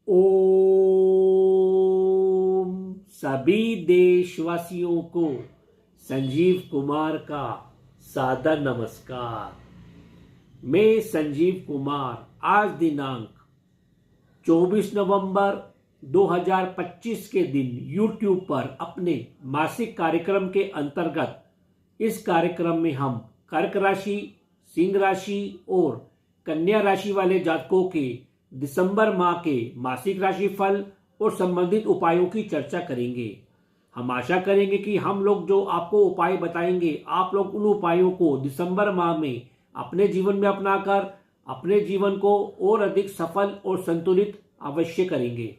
ओम सभी देशवासियों को संजीव कुमार का सादर नमस्कार। मैं संजीव कुमार आज दिनांक 24 नवंबर 2025 के दिन YouTube पर अपने मासिक कार्यक्रम के अंतर्गत इस कार्यक्रम में हम कर्क राशि, सिंह राशि और कन्या राशि वाले जातकों के दिसंबर माह के मासिक राशिफल और संबंधित उपायों की चर्चा करेंगे। हम आशा करेंगे कि हम लोग जो आपको उपाय बताएंगे आप लोग उन उपायों को दिसंबर माह में अपने जीवन में अपनाकर अपने जीवन को और अधिक सफल और संतुलित अवश्य करेंगे।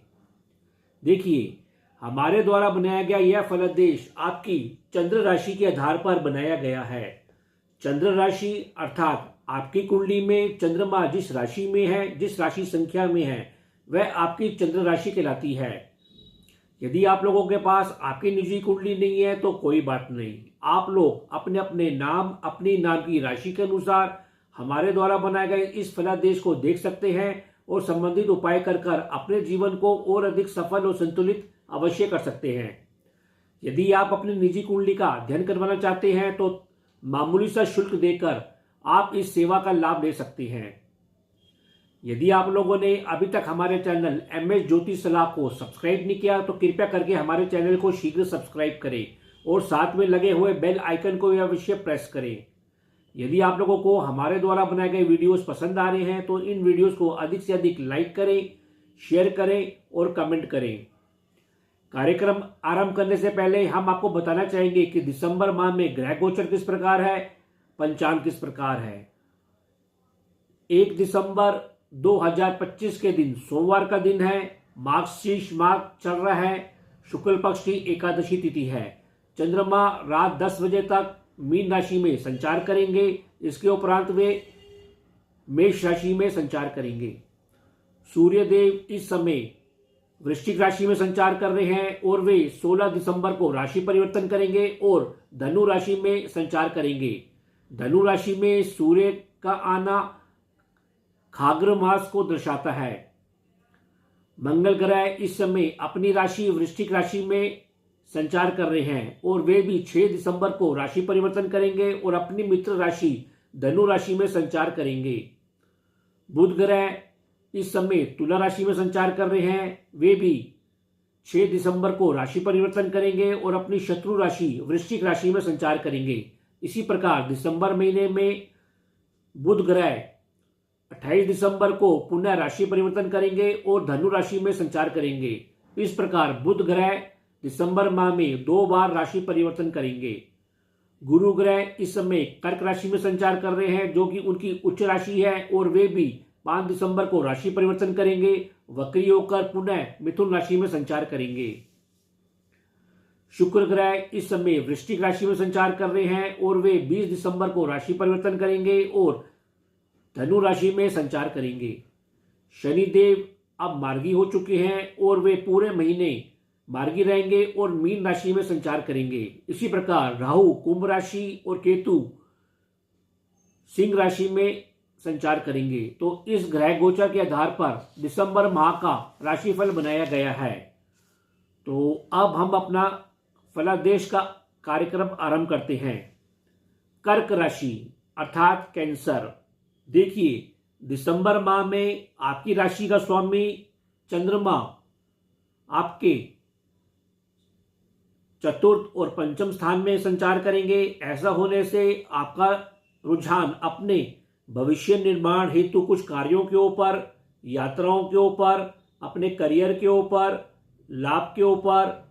देखिए, हमारे द्वारा बनाया गया यह फलादेश आपकी चंद्र राशि के आधार पर बनाया गया है। चंद्र राशि अर्थात आपकी कुंडली में चंद्रमा जिस राशि में है, जिस राशि संख्या में है, वह आपकी चंद्र राशि कहलाती है। यदि आप लोगों के पास आपकी निजी कुंडली नहीं है तो कोई बात नहीं, आप लोग अपने अपने नाम, अपनी नाम की राशि के अनुसार हमारे द्वारा बनाए गए इस फलादेश को देख सकते हैं और संबंधित उपाय कर अपने जीवन को और अधिक सफल और संतुलित अवश्य कर सकते हैं। यदि आप अपनी निजी कुंडली का अध्ययन करवाना चाहते हैं तो मामूली सा शुल्क देकर आप इस सेवा का लाभ ले सकते हैं। यदि आप लोगों ने अभी तक हमारे चैनल MS ज्योतिष सलाह को सब्सक्राइब नहीं किया तो कृपया करके हमारे चैनल को शीघ्र सब्सक्राइब करें और साथ में लगे हुए बेल आइकन को अवश्य प्रेस करें। यदि आप लोगों को हमारे द्वारा बनाए गए वीडियोस पसंद आ रहे हैं तो इन वीडियोस को अधिक से अधिक लाइक करें, शेयर करें और कमेंट करें। कार्यक्रम आरंभ करने से पहले हम आपको बताना चाहेंगे कि दिसंबर माह में ग्रह गोचर किस प्रकार है, पंचांग किस प्रकार है। 1 दिसंबर 2025 के दिन सोमवार का दिन है। मार्गशीर्ष माह चल रहा है। शुक्ल पक्ष की एकादशी तिथि है। चंद्रमा रात 10 बजे तक मीन राशि में संचार करेंगे। इसके उपरांत वे मेष राशि में संचार करेंगे। सूर्यदेव इस समय वृश्चिक राशि में संचार कर रहे हैं और वे 16 दिसंबर को राशि परिवर्तन करेंगे और धनु राशि में संचार करेंगे। धनु राशि में सूर्य का आना खाग्र मास को दर्शाता है। मंगल ग्रह इस समय अपनी राशि वृश्चिक राशि में संचार कर रहे हैं और वे भी 6 दिसंबर को राशि परिवर्तन करेंगे और अपनी मित्र राशि धनु राशि में संचार करेंगे। बुध ग्रह इस समय तुला राशि में संचार कर रहे हैं। वे भी 6 दिसंबर को राशि परिवर्तन करेंगे और अपनी शत्रु राशि वृश्चिक राशि में संचार करेंगे। इसी प्रकार दिसंबर महीने में बुध ग्रह 28 दिसंबर को पुनः राशि परिवर्तन करेंगे और धनु राशि में संचार करेंगे। इस प्रकार बुध ग्रह दिसंबर माह में 2 बार राशि परिवर्तन करेंगे। गुरु ग्रह इस समय कर्क राशि में संचार कर रहे हैं जो कि उनकी उच्च राशि है और वे भी 5 दिसंबर को राशि परिवर्तन करेंगे। वक्री होकर पुनः मिथुन राशि में संचार करेंगे। शुक्र ग्रह इस समय वृश्चिक राशि में संचार कर रहे हैं और वे 20 दिसंबर को राशि परिवर्तन करेंगे और धनु राशि में संचार करेंगे। शनिदेव अब मार्गी हो चुके हैं और वे पूरे महीने मार्गी रहेंगे और मीन राशि में संचार करेंगे। इसी प्रकार राहु कुंभ राशि और केतु सिंह राशि में संचार करेंगे। तो इस ग्रह गोचर के आधार पर दिसंबर माह का राशिफल बनाया गया है। तो अब हम अपना फलादेश का कार्यक्रम आरंभ करते हैं। कर्क राशि अर्थात कैंसर। देखिए, दिसंबर माह में आपकी राशि का स्वामी चंद्रमा आपके चतुर्थ और पंचम स्थान में संचार करेंगे। ऐसा होने से आपका रुझान अपने भविष्य निर्माण हेतु कुछ कार्यों के ऊपर, यात्राओं के ऊपर, अपने करियर के ऊपर, लाभ के ऊपर,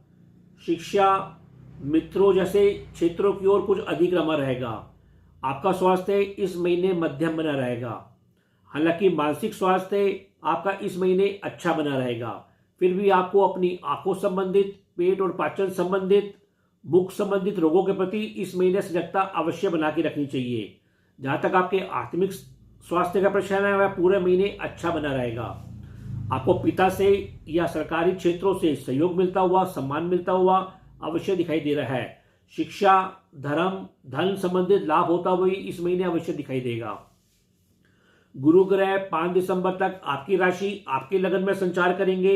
शिक्षा, मित्रों जैसे क्षेत्रों की ओर कुछ अधिक रमा रहेगा। आपका स्वास्थ्य इस महीने मध्यम बना रहेगा। हालांकि मानसिक स्वास्थ्य आपका इस महीने अच्छा बना रहेगा। फिर भी आपको अपनी आंखों संबंधित, पेट और पाचन संबंधित, मुख संबंधित रोगों के प्रति इस महीने सजगता अवश्य बना के रखनी चाहिए। जहां तक आपके आत्मिक स्वास्थ्य का प्रश्न है वह पूरे महीने अच्छा बना रहेगा। आपको पिता से या सरकारी क्षेत्रों से सहयोग मिलता हुआ, सम्मान मिलता हुआ अवश्य दिखाई दे रहा है। शिक्षा, धर्म, धन संबंधित लाभ होता हुआ इस महीने अवश्य दिखाई देगा। गुरु ग्रह 5 दिसंबर तक आपकी राशि आपके लगन में संचार करेंगे।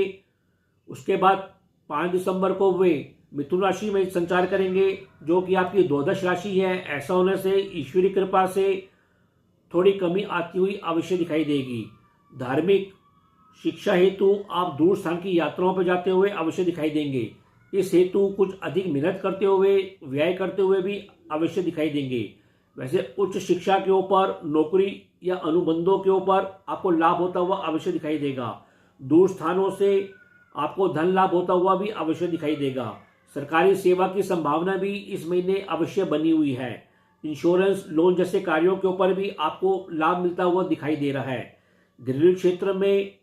उसके बाद 5 दिसंबर को वे मिथुन राशि में संचार करेंगे, जो कि आपकी द्वादश राशि है। ऐसा होने से ईश्वरी कृपा से थोड़ी कमी आती हुई अवश्य दिखाई देगी। धार्मिक शिक्षा हेतु आप दूर स्थान की यात्राओं पर जाते हुए अवश्य दिखाई देंगे। इस हेतु कुछ अधिक मेहनत करते हुए, व्यय करते हुए भी अवश्य दिखाई देंगे। वैसे उच्च शिक्षा के ऊपर, नौकरी या अनुबंधों के ऊपर आपको लाभ होता हुआ अवश्य दिखाई देगा। दूर स्थानों से आपको धन लाभ होता हुआ भी अवश्य दिखाई देगा। सरकारी सेवा की संभावना भी इस महीने अवश्य बनी हुई है। इंश्योरेंस, लोन जैसे कार्यों के ऊपर भी आपको लाभ मिलता हुआ दिखाई दे रहा है। घरेलू क्षेत्र में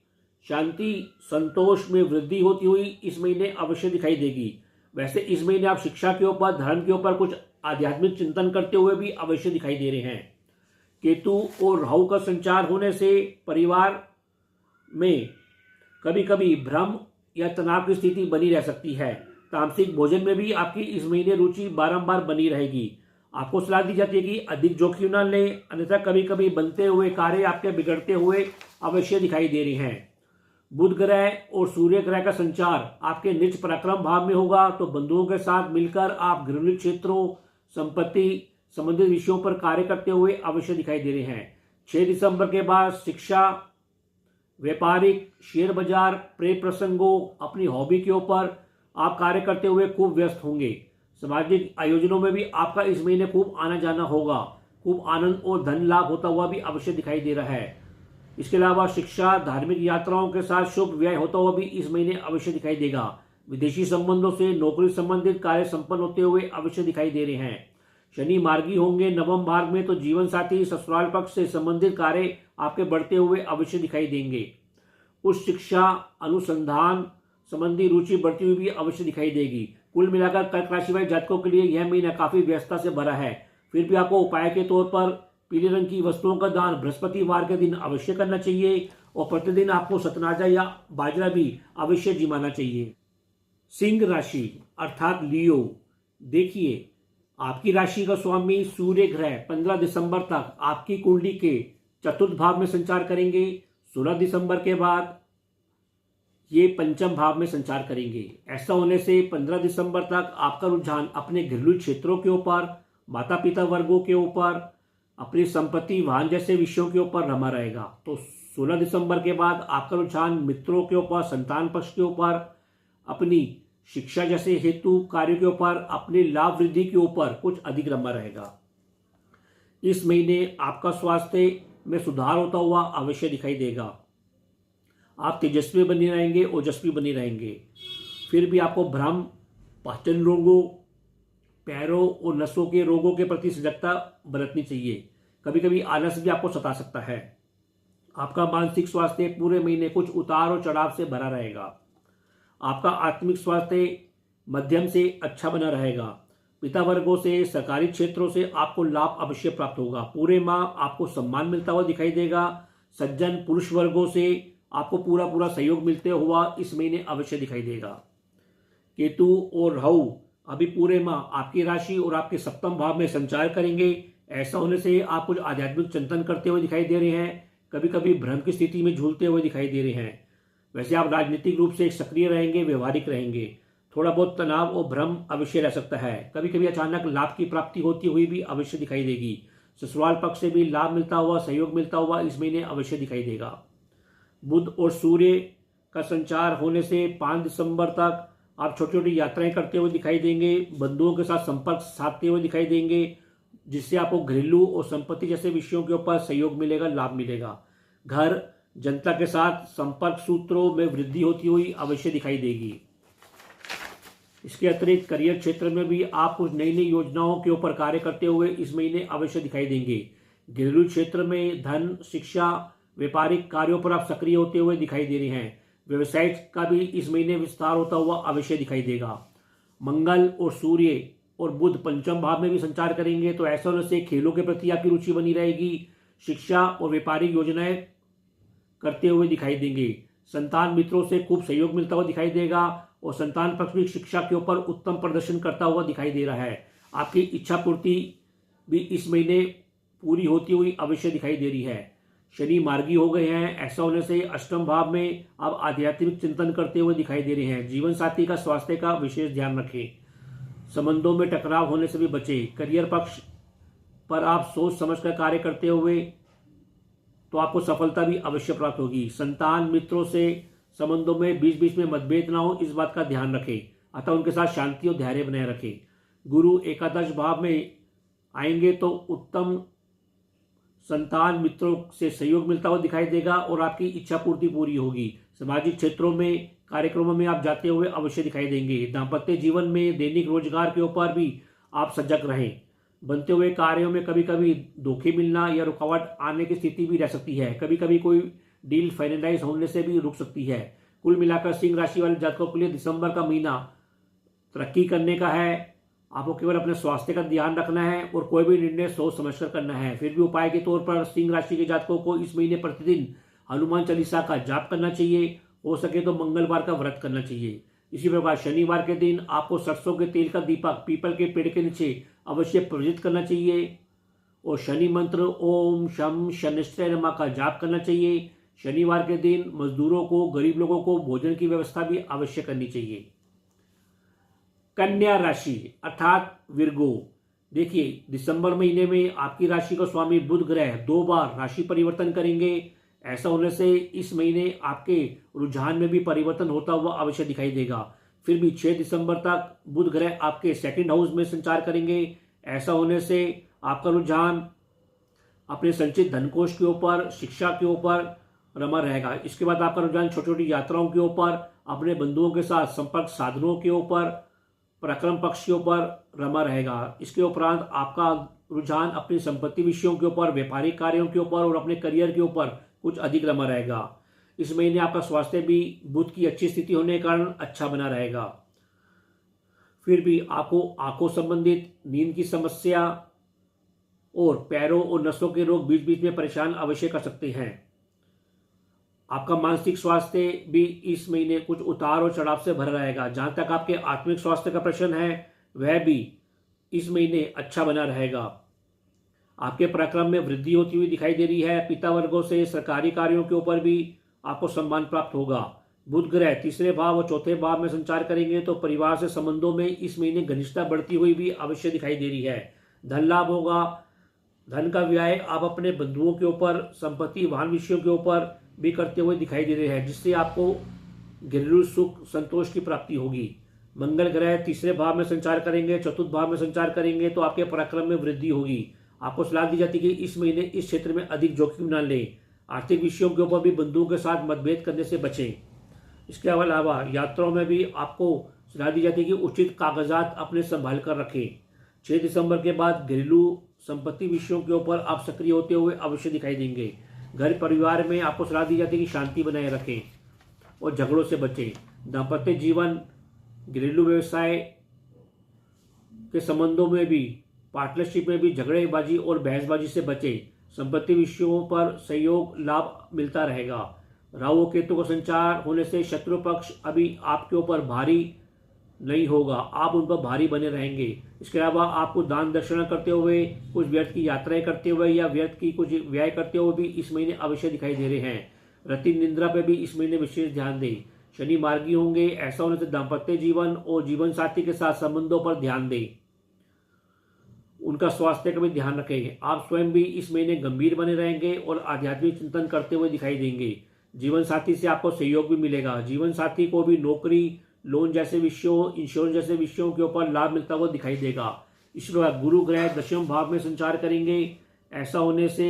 शांति, संतोष में वृद्धि होती हुई इस महीने अवश्य दिखाई देगी। वैसे इस महीने आप शिक्षा के ऊपर, धर्म के ऊपर कुछ आध्यात्मिक चिंतन करते हुए भी अवश्य दिखाई दे रहे हैं। केतु और राहु का संचार होने से परिवार में कभी कभी भ्रम या तनाव की स्थिति बनी रह सकती है। तामसिक भोजन में भी आपकी इस महीने रुचि बारंबार बनी रहेगी। आपको सलाह दी जाती है कि अधिक जोखिम न लें, अन्यथा कभी कभी बनते हुए कार्य आपके बिगड़ते हुए अवश्य दिखाई दे रहे हैं। बुध ग्रह और सूर्य ग्रह का संचार आपके निज पराक्रम भाव में होगा, तो बंधुओं के साथ मिलकर आप घरेलू क्षेत्रों, संपत्ति संबंधित विषयों पर कार्य करते हुए अवश्य दिखाई दे रहे हैं। 6 दिसंबर के बाद शिक्षा, व्यापारिक, शेयर बाजार, प्रेम प्रसंगों, अपनी हॉबी के ऊपर आप कार्य करते हुए खूब व्यस्त होंगे। सामाजिक आयोजनों में भी आपका इस महीने खूब आना जाना होगा। खूब आनंद और धन लाभ होता हुआ भी अवश्य दिखाई दे रहा है। इसके अलावा शिक्षा, धार्मिक यात्राओं के साथ शुभ व्यय होता हुआ भी इस महीने अवश्य दिखाई देगा। विदेशी संबंधों से नौकरी संबंधित कार्य संपन्न होते हुए अवश्य दिखाई दे रहे हैं। शनि मार्गी होंगे नवम भाग में, तो जीवन साथी, ससुराल पक्ष से संबंधित कार्य आपके बढ़ते हुए अवश्य दिखाई देंगे। उच्च शिक्षा, अनुसंधान संबंधी रुचि बढ़ती हुई भी अवश्य दिखाई देगी। कुल मिलाकर कर्क राशि वाले जातकों के लिए यह महीना काफी व्यस्तता से भरा है। फिर भी आपको उपाय के तौर पर पीले रंग की वस्तुओं का दान बृहस्पतिवार के दिन अवश्य करना चाहिए, और प्रतिदिन आपको सतनाजा या बाजरा भी अवश्य जिमाना चाहिए। सिंह राशि अर्थात लियो, देखिए आपकी राशि का स्वामी सूर्य ग्रह 15 दिसंबर तक आपकी कुंडली के चतुर्थ भाव में संचार करेंगे। 16 दिसंबर के बाद ये पंचम भाव में संचार करेंगे। ऐसा होने से 15 दिसंबर तक आपका रुझान अपने घरेलू क्षेत्रों के ऊपर, माता पिता वर्गों के ऊपर, अपनी संपत्ति, वाहन जैसे विषयों के ऊपर रमा रहेगा। तो 16 दिसंबर के बाद आपका रुझान मित्रों के ऊपर, संतान पक्ष के ऊपर, अपनी शिक्षा जैसे हेतु कार्यों के ऊपर, अपनी लाभ वृद्धि के ऊपर कुछ अधिक रमा रहेगा। इस महीने आपका स्वास्थ्य में सुधार होता हुआ अवश्य दिखाई देगा। आप तेजस्वी बनी रहेंगे, ओजस्वी बनी रहेंगे। फिर भी आपको भ्रम, पाचन रोगों, पैरों और नसों के रोगों के प्रति सजगता बरतनी चाहिए। कभी कभी आलस भी आपको सता सकता है। आपका मानसिक स्वास्थ्य पूरे महीने कुछ उतार और चढ़ाव से भरा रहेगा। आपका आत्मिक स्वास्थ्य मध्यम से अच्छा बना रहेगा। पिता वर्गों से, सरकारी क्षेत्रों से आपको लाभ अवश्य प्राप्त होगा। पूरे माह आपको सम्मान मिलता हुआ दिखाई देगा। सज्जन पुरुष वर्गों से आपको पूरा सहयोग मिलते हुआ इस महीने अवश्य दिखाई देगा। केतु और राहु अभी पूरे माह आपकी राशि और आपके सप्तम भाव में संचार करेंगे। ऐसा होने से आप कुछ आध्यात्मिक चिंतन करते हुए दिखाई दे रहे हैं। कभी कभी भ्रम की स्थिति में झूलते हुए दिखाई दे रहे हैं। वैसे आप राजनीतिक रूप से सक्रिय रहेंगे, व्यवहारिक रहेंगे। थोड़ा बहुत तनाव और भ्रम अवश्य रह सकता है। कभी कभी अचानक लाभ की प्राप्ति होती हुई भी अवश्य दिखाई देगी। ससुराल पक्ष से भी लाभ मिलता हुआ, सहयोग मिलता हुआ इस महीने अवश्य दिखाई देगा। बुध और सूर्य का संचार होने से 5 दिसंबर तक आप छोटी छोटी यात्राएं करते हुए दिखाई देंगे। बंधुओं के साथ संपर्क साधते हुए दिखाई देंगे, जिससे आपको घरेलू और संपत्ति जैसे विषयों के ऊपर सहयोग मिलेगा, लाभ मिलेगा। घर, जनता के साथ संपर्क सूत्रों में वृद्धि होती हुई अवश्य दिखाई देगी। इसके अतिरिक्त करियर क्षेत्र में भी आप कुछ नई नई योजनाओं के ऊपर कार्य करते हुए इस महीने अवश्य दिखाई देंगे। घरेलू क्षेत्र में धन, शिक्षा, व्यापारिक कार्यों पर आप सक्रिय होते हुए दिखाई दे रहे हैं। व्यवसाय का भी इस महीने विस्तार होता हुआ अवश्य दिखाई देगा। मंगल और सूर्य और बुध पंचम भाव में भी संचार करेंगे, तो ऐसा होने से खेलों के प्रति आपकी रुचि बनी रहेगी। शिक्षा और व्यापारिक योजनाएं करते हुए दिखाई देंगे। संतान मित्रों से खूब सहयोग मिलता हुआ दिखाई देगा, और संतान पक्ष भी शिक्षा के ऊपर उत्तम प्रदर्शन करता हुआ दिखाई दे रहा है। आपकी इच्छा पूर्ति भी इस महीने पूरी होती हुई अवश्य दिखाई दे रही है। शनि मार्गी हो गए हैं। ऐसा होने से अष्टम भाव में आप आध्यात्मिक चिंतन करते हुए दिखाई दे रहे हैं। जीवन साथी का स्वास्थ्य का विशेष ध्यान रखें। संबंधों में टकराव होने से भी बचें। करियर पक्ष पर आप सोच समझ कर कार्य करते हुए तो आपको सफलता भी अवश्य प्राप्त होगी। संतान मित्रों से संबंधों में बीच बीच में मतभेद ना हो, इस बात का ध्यान रखें। अतः उनके साथ शांति और धैर्य बनाए रखें। गुरु एकादश भाव में आएंगे तो उत्तम संतान मित्रों से सहयोग मिलता हुआ दिखाई देगा और आपकी इच्छा पूर्ति पूरी होगी। सामाजिक क्षेत्रों में कार्यक्रमों में आप जाते हुए अवश्य दिखाई देंगे। दाम्पत्य जीवन में दैनिक रोजगार के ऊपर भी आप सजग रहें। बनते हुए कार्यों में कभी कभी धोखे मिलना या रुकावट आने की स्थिति भी रह सकती है। कभी कभी कोई डील फाइनलाइज होने से भी रुक सकती है। कुल मिलाकर सिंह राशि वाले जातकों के लिए दिसंबर का महीना तरक्की करने का है। आपको केवल अपने स्वास्थ्य का ध्यान रखना है और कोई भी निर्णय सोच समझकर करना है। फिर भी उपाय के तौर पर सिंह राशि के जातकों को इस महीने प्रतिदिन हनुमान चालीसा का जाप करना चाहिए। हो सके तो मंगलवार का व्रत करना चाहिए। इसी प्रकार शनिवार के दिन आपको सरसों के तेल का दीपक पीपल के पेड़ के नीचे अवश्य प्रज्वलित करना चाहिए और शनि मंत्र ओम शम शनिश्चय नमः का जाप करना चाहिए। शनिवार के दिन मजदूरों को, गरीब लोगों को भोजन की व्यवस्था भी अवश्य करनी चाहिए। कन्या राशि अर्थात विर्गो, देखिए दिसंबर महीने में आपकी राशि को स्वामी बुध ग्रह 2 बार राशि परिवर्तन करेंगे। ऐसा होने से इस महीने आपके रुझान में भी परिवर्तन होता हुआ अवश्य दिखाई देगा। फिर भी 6 दिसंबर तक बुध ग्रह आपके सेकंड हाउस में संचार करेंगे। ऐसा होने से आपका रुझान अपने संचित धनकोष के ऊपर, शिक्षा के ऊपर रमा रहेगा। इसके बाद आपका रुझान छोटी छोटी यात्राओं के ऊपर, अपने बंधुओं के साथ संपर्क साधनों के ऊपर, पराक्रम पक्ष के ऊपर रमा रहेगा। इसके उपरांत आपका रुझान अपनी संपत्ति विषयों के ऊपर, व्यापारिक कार्यों के ऊपर और अपने करियर के ऊपर कुछ अधिक रमा रहेगा। इस महीने आपका स्वास्थ्य भी बुध की अच्छी स्थिति होने के कारण अच्छा बना रहेगा। फिर भी आपको आंखों संबंधित, नींद की समस्या और पैरों और नसों के रोग बीच बीच में परेशान अवश्य कर सकते हैं। आपका मानसिक स्वास्थ्य भी इस महीने कुछ उतार और चढ़ाव से भरा रहेगा। जहां तक आपके आत्मिक स्वास्थ्य का प्रश्न है वह भी इस महीने अच्छा बना रहेगा। आपके पराक्रम में वृद्धि होती हुई दिखाई दे रही है। पिता वर्गों से सरकारी कार्यों के ऊपर भी आपको सम्मान प्राप्त होगा। बुध ग्रह 3रे भाव और 4थे भाव में संचार करेंगे तो परिवार से संबंधों में इस महीने घनिष्ठता बढ़ती हुई भी अवश्य दिखाई दे रही है। धन लाभ होगा। धन का व्यय आप अपने बंधुओं के ऊपर, संपत्ति वाहन विषयों के ऊपर भी करते हुए दिखाई दे रहे हैं, जिससे आपको घरेलू सुख संतोष की प्राप्ति होगी। मंगल ग्रह 3रे भाव में संचार करेंगे, 4th भाव में संचार करेंगे तो आपके पराक्रम में वृद्धि होगी। आपको सलाह दी जाती है कि इस महीने इस क्षेत्र में अधिक जोखिम न लें। आर्थिक विषयों के ऊपर भी बंधुओं के साथ मतभेद करने से बचें। इसके अलावा यात्राओं में भी आपको सलाह दी जाती है कि उचित कागजात अपने संभाल कर रखें। 6 दिसंबर के बाद घरेलू संपत्ति विषयों के ऊपर आप सक्रिय होते हुए अवश्य दिखाई देंगे। घर परिवार में आपको सलाह दी जाती है कि शांति बनाए रखें और झगड़ों से बचें। दाम्पत्य जीवन, घरेलू व्यवसाय के संबंधों में भी, पार्टनरशिप में भी झगड़ेबाजी और बहसबाजी से बचें। संपत्ति विषयों पर सहयोग लाभ मिलता रहेगा। राहु केतु का संचार होने से शत्रु पक्ष अभी आपके ऊपर भारी नहीं होगा, आप उन पर भारी बने रहेंगे। इसके अलावा आपको दान दक्षिणा करते हुए, कुछ व्यर्थ की यात्राएं करते हुए या व्यर्थ की कुछ व्यय करते हुए भी इस महीने अवश्य दिखाई दे रहे हैं। रति निद्रा पे भी इस महीने विशेष ध्यान दें। शनि मार्गी होंगे। ऐसा होने से दाम्पत्य जीवन और जीवन साथी के साथ संबंधों पर ध्यान दें। उनका स्वास्थ्य का भी ध्यान रखें। आप स्वयं भी इस महीने गंभीर बने रहेंगे और आध्यात्मिक चिंतन करते हुए दिखाई देंगे। जीवन साथी से आपको सहयोग भी मिलेगा। जीवन साथी को भी नौकरी, लोन जैसे विषयों, इंश्योरेंस जैसे विषयों के ऊपर लाभ मिलता हुआ दिखाई देगा। इस प्रकार गुरु ग्रह 10वें भाव में संचार करेंगे। ऐसा होने से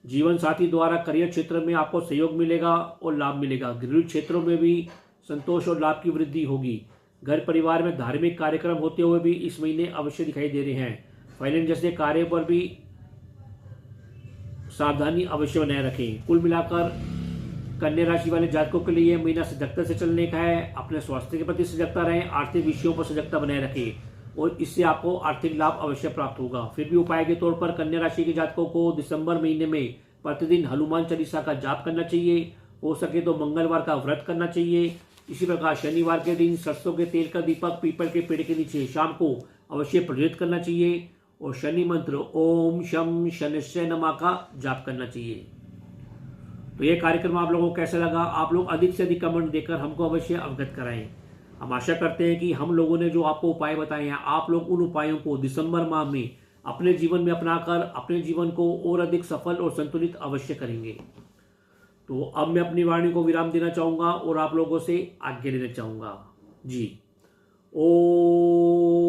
जीवन साथी द्वारा करियर क्षेत्र में आपको सहयोग मिलेगा और लाभ मिलेगा। घरेलू क्षेत्रों में भी संतोष और लाभ की वृद्धि होगी। घर परिवार में धार्मिक कार्यक्रम होते हुए भी इस महीने अवश्य दिखाई दे रहे हैं। फाइनेंस जैसे कार्य पर भी सावधानी अवश्य बनाए रखें। कुल मिलाकर कन्या राशि वाले जातकों के लिए यह महीना सजगता से चलने का है। अपने स्वास्थ्य के प्रति सजगता रहें, आर्थिक विषयों पर सजगता बनाए रखें और इससे आपको आर्थिक लाभ अवश्य प्राप्त होगा। फिर भी उपाय के तौर पर कन्या राशि के जातकों को दिसंबर महीने में प्रतिदिन हनुमान चालीसा का जाप करना चाहिए। हो सके तो मंगलवार का व्रत करना चाहिए। इसी प्रकार शनिवार के दिन सरसों के तेल का दीपक पीपल के पेड़ के नीचे शाम को अवश्य प्रज्वलित करना चाहिए और शनि मंत्र ओम शम शनिश्चय नमः का जाप करना चाहिए। तो ये कार्यक्रम आप लोगों को कैसा लगा, आप लोग अधिक से अधिक कमेंट देकर हमको अवश्य अवगत कराएं। हम आशा करते हैं कि हम लोगों ने जो आपको उपाय बताए हैं, आप लोग उन उपायों को दिसंबर माह में अपने जीवन में अपनाकर अपने जीवन को और अधिक सफल और संतुलित अवश्य करेंगे। तो अब मैं अपनी वाणी को विराम देना चाहूंगा और आप लोगों से आज्ञा लेना चाहूंगा जी। ओम